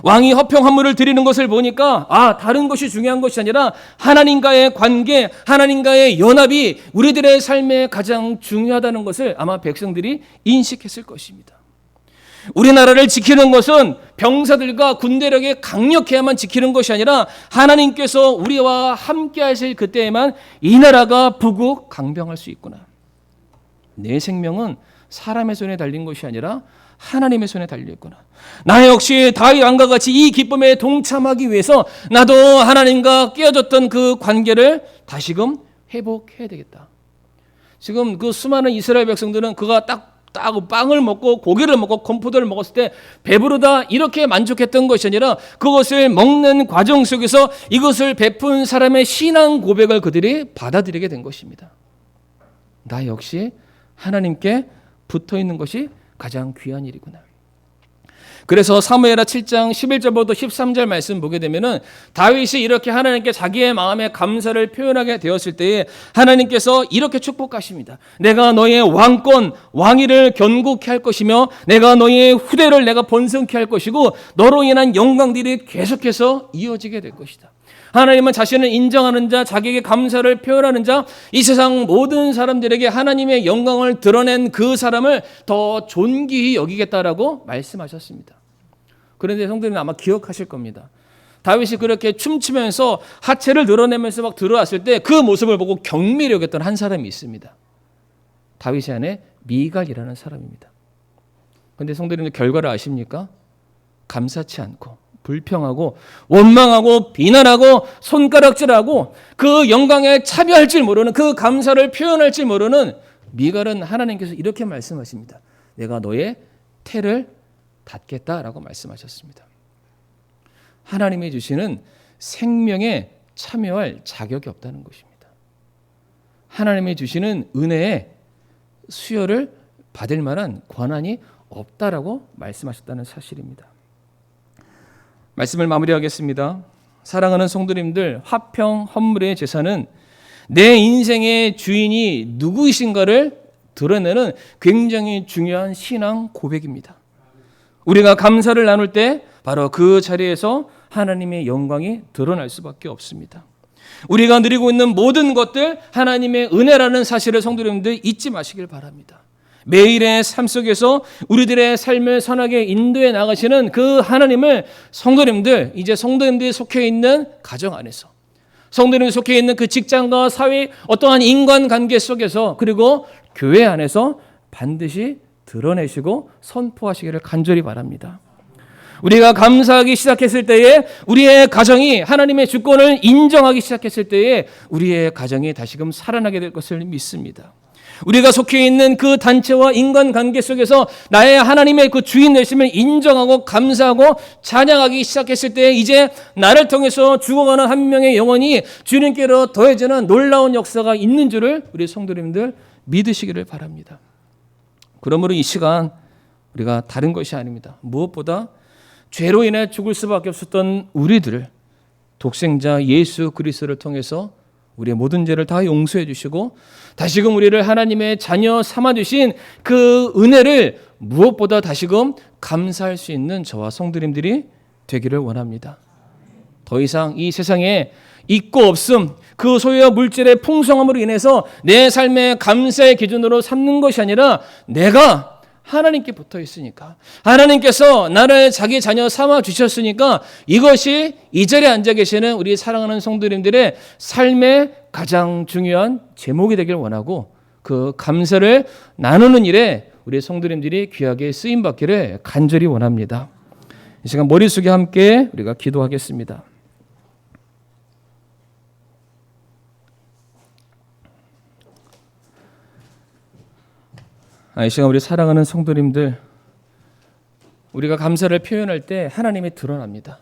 왕이 화평 헌물을 드리는 것을 보니까 다른 것이 중요한 것이 아니라 하나님과의 관계, 하나님과의 연합이 우리들의 삶에 가장 중요하다는 것을 아마 백성들이 인식했을 것입니다. 우리나라를 지키는 것은 병사들과 군대력이 강력해야만 지키는 것이 아니라 하나님께서 우리와 함께 하실 그때에만 이 나라가 부국 강병할 수 있구나. 내 생명은 사람의 손에 달린 것이 아니라 하나님의 손에 달려있구나. 나 역시 다윗 왕과 같이 이 기쁨에 동참하기 위해서 나도 하나님과 깨어졌던 그 관계를 다시금 회복해야 되겠다. 지금 그 수많은 이스라엘 백성들은 그가 딱 빵을 먹고 고기를 먹고 건포도를 먹었을 때 배부르다 이렇게 만족했던 것이 아니라 그것을 먹는 과정 속에서 이것을 베푼 사람의 신앙 고백을 그들이 받아들이게 된 것입니다. 나 역시 하나님께 붙어 있는 것이 가장 귀한 일이구나. 그래서 사무엘하 7장 11절부터 13절 말씀 보게 되면은 다윗이 이렇게 하나님께 자기의 마음의 감사를 표현하게 되었을 때에 하나님께서 이렇게 축복하십니다. 내가 너의 왕권, 왕위를 견고케 할 것이며 내가 너의 후대를 내가 번성케 할 것이고 너로 인한 영광들이 계속해서 이어지게 될 것이다. 하나님은 자신을 인정하는 자, 자기에게 감사를 표현하는 자, 이 세상 모든 사람들에게 하나님의 영광을 드러낸 그 사람을 더 존귀히 여기겠다라고 말씀하셨습니다. 그런데 성도님은 아마 기억하실 겁니다. 다윗이 그렇게 춤추면서 하체를 드러내면서 막 들어왔을 때 그 모습을 보고 경미를 여겼던 한 사람이 있습니다. 다윗의 아내 미갈이라는 사람입니다. 그런데 성도님들 결과를 아십니까? 감사치 않고 불평하고 원망하고 비난하고 손가락질하고 그 영광에 참여할 줄 모르는, 그 감사를 표현할 줄 모르는 미갈은 하나님께서 이렇게 말씀하십니다. 내가 너의 태를 닫겠다라고 말씀하셨습니다. 하나님이 주시는 생명에 참여할 자격이 없다는 것입니다. 하나님이 주시는 은혜에 수여를 받을 만한 권한이 없다라고 말씀하셨다는 사실입니다. 말씀을 마무리하겠습니다. 사랑하는 성도님들, 화평 헌물의 제사는 내 인생의 주인이 누구이신가를 드러내는 굉장히 중요한 신앙 고백입니다. 우리가 감사를 나눌 때 바로 그 자리에서 하나님의 영광이 드러날 수밖에 없습니다. 우리가 누리고 있는 모든 것들 하나님의 은혜라는 사실을 성도님들 잊지 마시길 바랍니다. 매일의 삶 속에서 우리들의 삶을 선하게 인도해 나가시는 그 하나님을 성도님들, 이제 성도님들이 속해 있는 가정 안에서, 성도님들이 속해 있는 그 직장과 사회, 어떠한 인간관계 속에서, 그리고 교회 안에서 반드시 드러내시고 선포하시기를 간절히 바랍니다. 우리가 감사하기 시작했을 때에, 우리의 가정이 하나님의 주권을 인정하기 시작했을 때에 우리의 가정이 다시금 살아나게 될 것을 믿습니다. 우리가 속해 있는 그 단체와 인간관계 속에서 나의 하나님의 그 주인 되심을 인정하고 감사하고 찬양하기 시작했을 때 이제 나를 통해서 죽어가는 한 명의 영혼이 주님께로 더해지는 놀라운 역사가 있는 줄을 우리 성도님들 믿으시기를 바랍니다. 그러므로 이 시간 우리가 다른 것이 아닙니다. 무엇보다 죄로 인해 죽을 수밖에 없었던 우리들을 독생자 예수 그리스도를 통해서 우리의 모든 죄를 다 용서해 주시고 다시금 우리를 하나님의 자녀 삼아주신 그 은혜를 무엇보다 다시금 감사할 수 있는 저와 성도님들이 되기를 원합니다. 더 이상 이 세상에 있고 없음, 그 소유와 물질의 풍성함으로 인해서 내 삶의 감사의 기준으로 삼는 것이 아니라 내가 하나님께 붙어 있으니까, 하나님께서 나를 자기 자녀 삼아 주셨으니까 이것이 이 자리에 앉아 계시는 우리 사랑하는 성도님들의 삶의 가장 중요한 제목이 되길 원하고 그 감사를 나누는 일에 우리 성도님들이 귀하게 쓰임 받기를 간절히 원합니다. 이 시간 머리 숙여 함께 우리가 기도하겠습니다. 이 시간 우리 사랑하는 성도님들, 우리가 감사를 표현할 때 하나님이 드러납니다.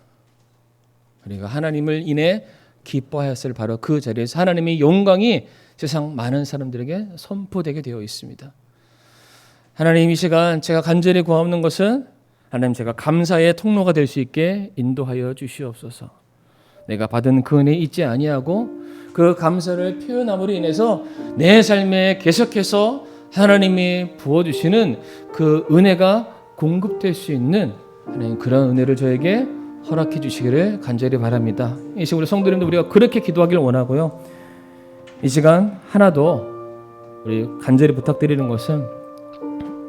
우리가 하나님을 인해 기뻐하였을 바로 그 자리에서 하나님의 영광이 세상 많은 사람들에게 선포되게 되어 있습니다. 하나님, 이 시간 제가 간절히 구하옵는 것은 하나님, 제가 감사의 통로가 될 수 있게 인도하여 주시옵소서. 내가 받은 그 은혜 잊지 아니하고 그 감사를 표현함으로 인해서 내 삶에 계속해서 하나님이 부어주시는 그 은혜가 공급될 수 있는 하나님, 그런 은혜를 저에게 허락해 주시기를 간절히 바랍니다. 이 시간 우리 성도님들, 우리가 그렇게 기도하기를 원하고요. 이 시간 하나 더 우리 간절히 부탁드리는 것은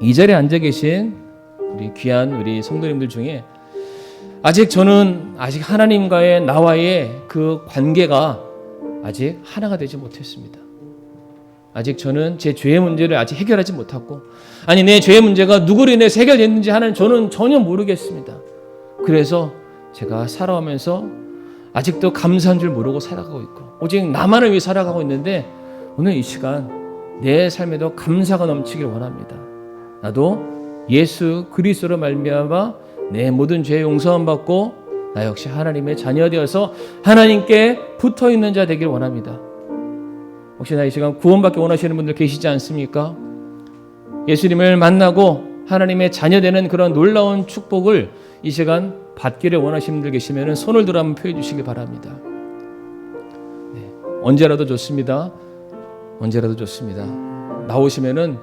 이 자리에 앉아 계신 우리 귀한 우리 성도님들 중에 저는 아직 하나님과의 나와의 그 관계가 아직 하나가 되지 못했습니다. 아직 저는 제 죄의 문제를 아직 해결하지 못했고, 내 죄의 문제가 누구로 인해서 해결됐는지 저는 전혀 모르겠습니다. 그래서 제가 살아오면서 아직도 감사한 줄 모르고 살아가고 있고, 오직 나만을 위해 살아가고 있는데, 오늘 이 시간 내 삶에도 감사가 넘치길 원합니다. 나도 예수 그리스도로 말미암아 내 모든 죄 용서함 받고 나 역시 하나님의 자녀 되어서 하나님께 붙어있는 자 되길 원합니다. 혹시나 이 시간 구원받기 원하시는 분들 계시지 않습니까? 예수님을 만나고 하나님의 자녀 되는 그런 놀라운 축복을 이 시간 받기를 원하시는 분들 계시면 손을 들어 한번 표해 주시기 바랍니다. 언제라도 좋습니다. 언제라도 좋습니다. 나오시면은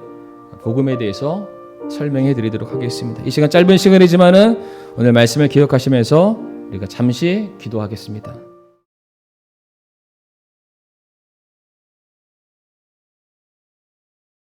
복음에 대해서 설명해 드리도록 하겠습니다. 이 시간 짧은 시간이지만은 오늘 말씀을 기억하시면서 우리가 잠시 기도하겠습니다.